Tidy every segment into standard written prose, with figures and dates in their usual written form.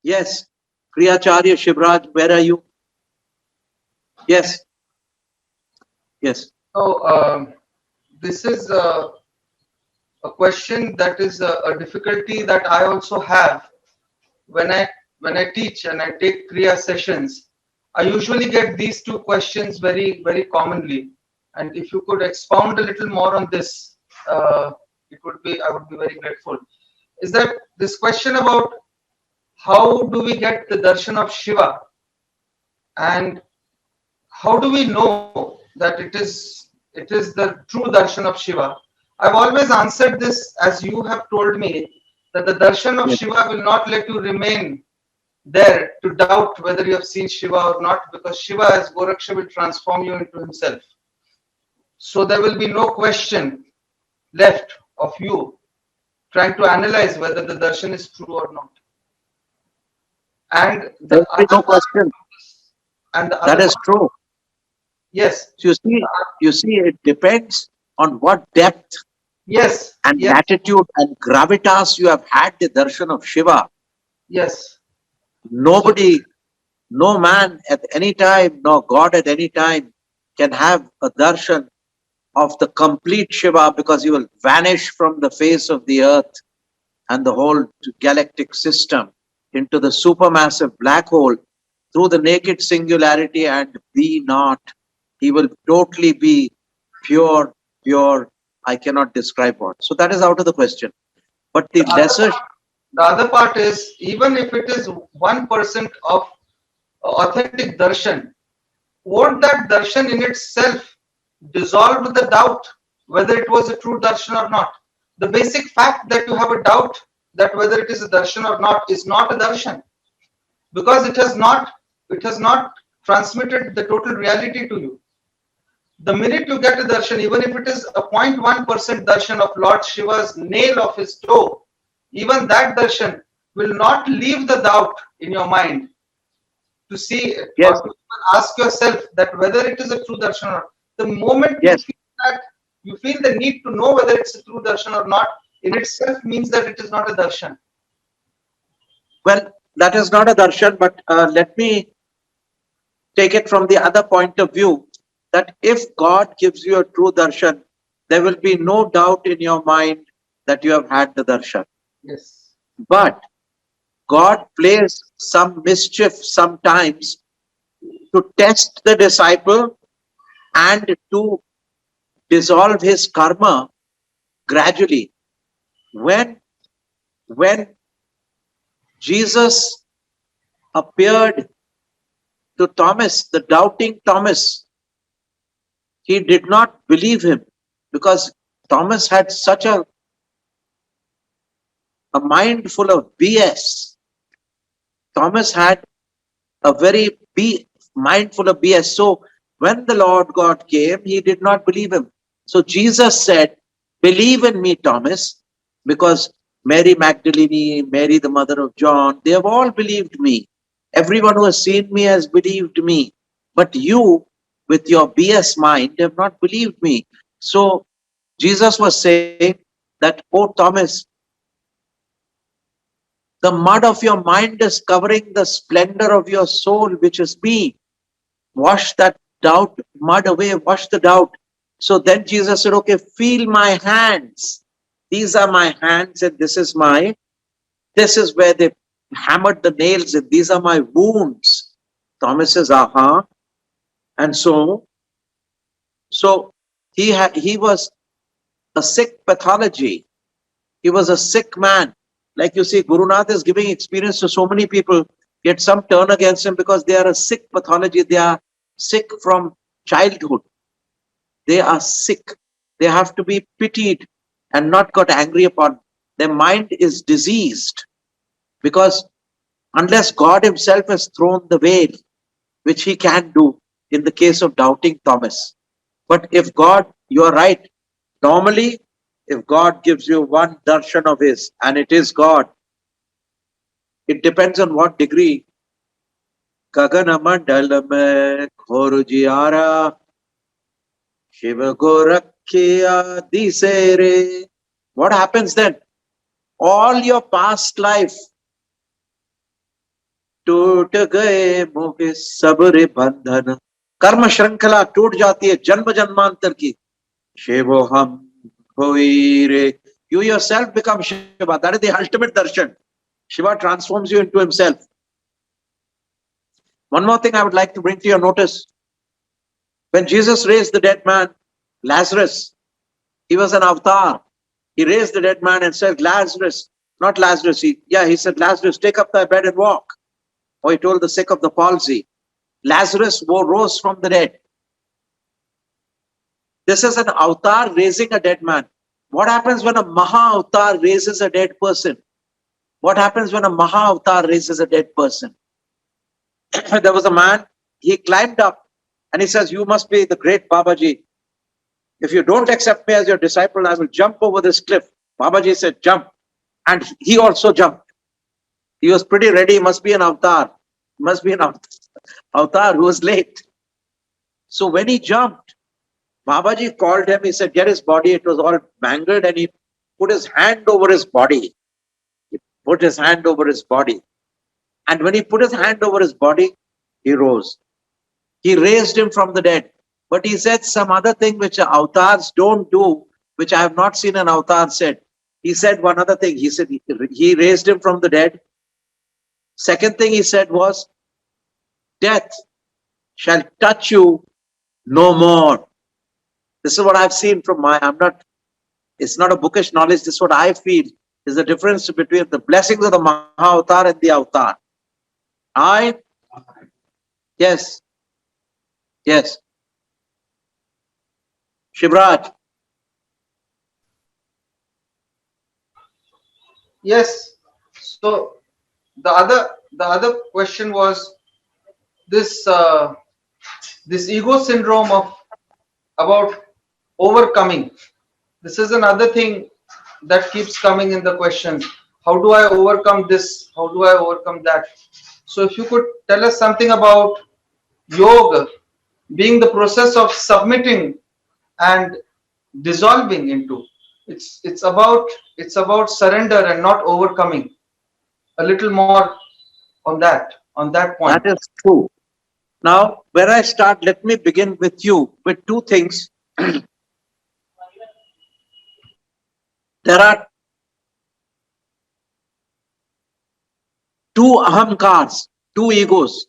Yes. Kriyacharya Shivraj, where are you? Yes. Yes. So this is a question that is a difficulty that I also have when I teach and I take Kriya sessions. I usually get these two questions very commonly, and if you could expound a little more on this, it would be I would be very grateful. Is that this question about how do we get the darshan of Shiva, and how do we know that it is the true darshan of Shiva? I've always answered this as you have told me that the darshan of Yes. Shiva will not let you remain there to doubt whether you have seen Shiva or not, because Shiva as Goraksha will transform you into himself. So there will be no question left of you trying to analyze whether the darshan is true or not. And There the will be other no part, question. and the That other is part, true. yes, So you see, it depends on what depth yes, and yes, latitude and gravitas you have had the darshan of Shiva. yes. So Nobody, no man at any time, no God at any time can have a darshan of the complete Shiva, because he will vanish from the face of the earth and the whole galactic system into the supermassive black hole through the naked singularity and be not. He will totally be pure, pure. I cannot describe what. So that is out of the question. But the the other lesser, part, the other part is, even if it is 1% of authentic darshan, won't that darshan in itself dissolve the doubt whether it was a true darshan or not? The basic fact that you have a doubt that whether it is a darshan or not is not a darshan, because it has not transmitted the total reality to you. The minute you get a darshan, even if it is a 0.1% darshan of Lord Shiva's nail of his toe, even that darshan will not leave the doubt in your mind to see or yes, to ask yourself that whether it is a true darshan or not. The moment you yes. feel that, you feel the need to know whether it's a true darshan or not, in itself means that it is not a darshan. Well, that is not a darshan, but let me take it from the other point of view, that if God gives you a true darshan, there will be no doubt in your mind that you have had the darshan. Yes. But God plays some mischief sometimes to test the disciple and to dissolve his karma gradually. When when Jesus appeared to Thomas, the doubting Thomas, he did not believe him, because Thomas had such a mind full of BS. Thomas had a very mind full of BS. So when the Lord God came, he did not believe him. So Jesus said, "Believe in me, Thomas, because Mary Magdalene, Mary the mother of John, they have all believed me. Everyone who has seen me has believed me. But you, with your BS mind, have not believed me." So Jesus was saying that, "Oh Thomas, the mud of your mind is covering the splendor of your soul, which is me. Wash that doubt mud away, wash the doubt." So then Jesus said, "Okay, feel my hands. These are my hands, and this is where they hammered the nails, and these are my wounds." Thomas says, "Aha." And so he was a sick pathology. He was a sick man. Like you see, Guru Nath is giving experience to so many people, yet some turn against him because they are a sick pathology. They are sick from childhood. They are sick. They have to be pitied and not got angry upon. Their mind is diseased, because unless God Himself has thrown the veil, which He can do in the case of doubting Thomas. But if God, you are right, normally, if God gives you one darshan of His and it is God, it depends on what degree. Gagana mandal mein khor jiara, Shiva Gorakhya Disere. What happens then? All your past life, टूट गए मोह सब रे बंधन, कर्म श्रृंखला टूट जाती है जन्म जन्मांतर की। शिवो हम होई रे, you yourself become Shiva. That is the ultimate darshan. Shiva transforms you into himself. One more thing I would like to bring to your notice. When Jesus raised the dead man, Lazarus, he was an avatar. He raised the dead man and said, Lazarus, not Lazarus, he said, Lazarus, take up thy bed and walk. Or he told the sick of the palsy. Lazarus rose from the dead. This is an avatar raising a dead man. What happens when a Maha avatar raises a dead person? What happens when a Maha avatar raises a dead person? There was a man, he climbed up and he says, you must be the great Babaji. If you don't accept me as your disciple, I will jump over this cliff. Babaji said, jump. And he also jumped. He was pretty ready. He must be an avatar. Must be an avatar who was late. So when he jumped, Babaji called him. He said, get his body. It was all mangled and he put his hand over his body. He put his hand over his body. And when he put his hand over his body, he rose. He raised him from the dead. But he said some other thing which avatars don't do, which I have not seen an avatar said. He said one other thing. He said he raised him from the dead. Second thing he said was, death shall touch you no more. This is what I've seen from it's not a bookish knowledge. This is what I feel is the difference between the blessings of the Maha-avatar and the avatar. Yes. Shivraj. Yes. So the other question was this this ego syndrome about overcoming. This is another thing that keeps coming in the questions. How do I overcome this? How do I overcome that? So if you could tell us something about yoga being the process of submitting and dissolving into. It's about surrender and not overcoming. A little more on that point. That is true. Now, where I start, let me begin with you with two things. There are two ahamkars, two egos.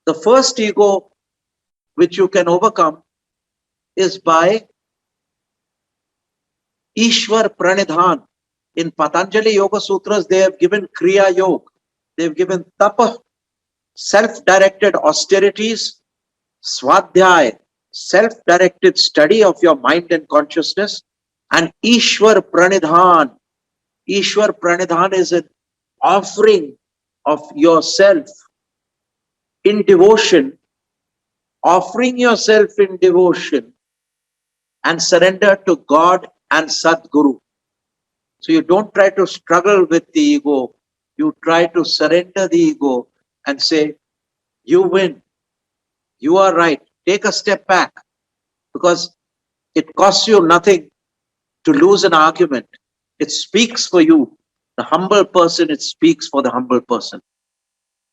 The first ego which you can overcome is by Ishwar Pranidhan. In Patanjali Yoga Sutras, they have given Kriya Yoga. They have given Tapa, self-directed austerities, Swadhyay, self-directed study of your mind and consciousness, and Ishwar Pranidhan. Ishwar Pranidhan is an offering of yourself in devotion, offering yourself in devotion and surrender to God and Sadguru. So you don't try to struggle with the ego. You try to surrender the ego and say, you win. You are right. Take a step back, because it costs you nothing to lose an argument. It speaks for you. The humble person, it speaks for the humble person.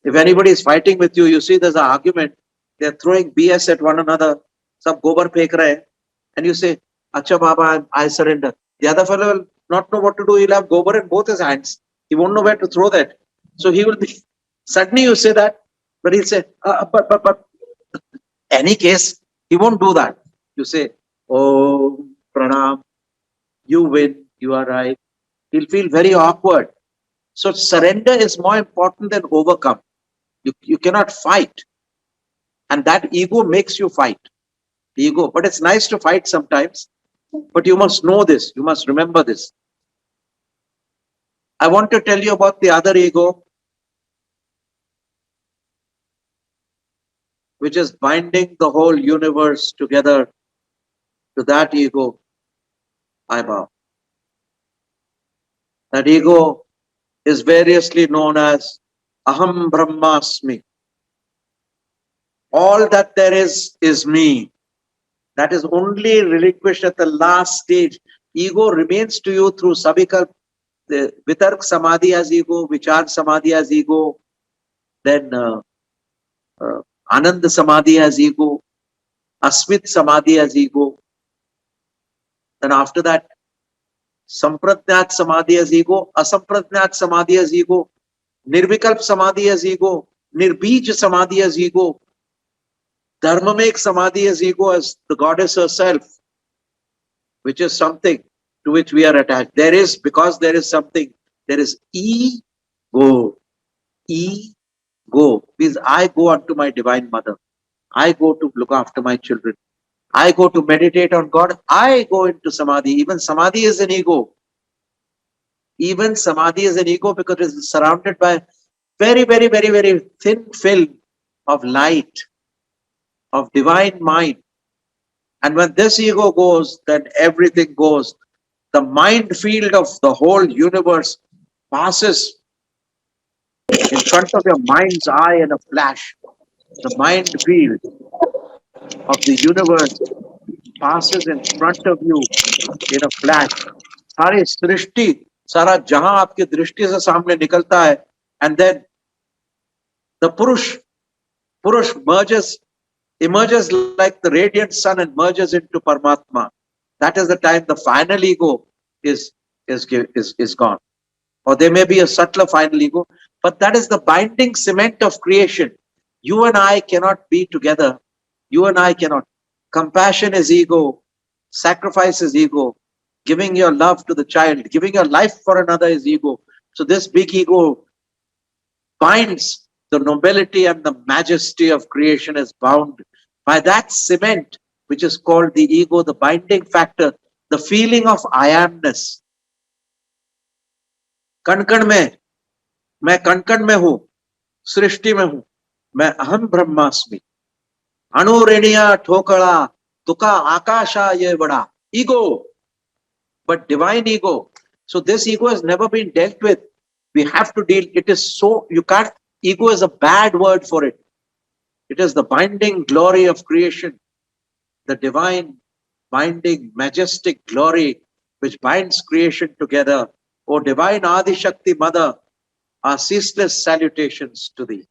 If anybody is fighting with you, you see there's an argument, they're throwing BS at one another, sab gobar phek rahe, and you say, Acha Baba, I surrender. The other fellow will not know what to do. He'll have gobar in both his hands. He won't know where to throw that. So he will be, suddenly you say that, but he'll say, but, any case, he won't do that. You say, oh, Pranam, you win, you are right. He'll feel very awkward. So surrender is more important than overcome. You cannot fight. And that ego makes you fight. The ego. But it's nice to fight sometimes. But you must know this. You must remember this. I want to tell you about the other ego, which is binding the whole universe together. To that ego, I bow. That ego is variously known as Aham Brahmasmi. All that there is me. That is only relinquished at the last stage. Ego remains to you through Savikalp, the Vitark Samadhi as ego, Vichar Samadhi as ego, then Ananda Samadhi has ego, Asmit Samadhi has ego. Then after that, Sampratnyat Samadhi has ego, Asampratnyat Samadhi has ego, Nirvikalp Samadhi has ego, Nirbij Samadhi has ego, Dharmamek Samadhi has ego as the goddess herself, which is something to which we are attached. There is, because there is something, there is ego. Ego means I go unto my divine mother. I go to look after my children. I go to meditate on God. I go into Samadhi. Even Samadhi is an ego. Even Samadhi is an ego because it is surrounded by very, very, very, very thin film of light, of divine mind. And when this ego goes, then everything goes. The mind field of the whole universe passes in front of your mind's eye in a flash. The mind field of the universe passes in front of you in a flash. सारी सृष्टि, सारा जहां आपकी दृष्टि से सामने निकलता है. And then the Purush emerges like the radiant sun and merges into Paramatma. That is the time the final ego is gone. Or there may be a subtler final ego, but that is the binding cement of creation. You and I cannot be together. You and I cannot. Compassion is ego. Sacrifice is ego. Giving your love to the child, giving your life for another is ego. So this big ego binds the nobility and the majesty of creation is bound by that cement, which is called the ego, the binding factor, the feeling of I amness. कण में, मैं कण में हूं, सृष्टि में हूं, मैं अहम ब्रह्मास्मि. अणुरेणिया ठोकड़ा, तुका आकाशा ये बड़ा. Ego, but divine ego. So this ego has never been dealt with. We have to deal. It is so, you can't, ego is a bad word for it. It is the binding glory of creation, the divine binding majestic glory which binds creation together. O divine Adi Shakti Mother, our ceaseless salutations to thee.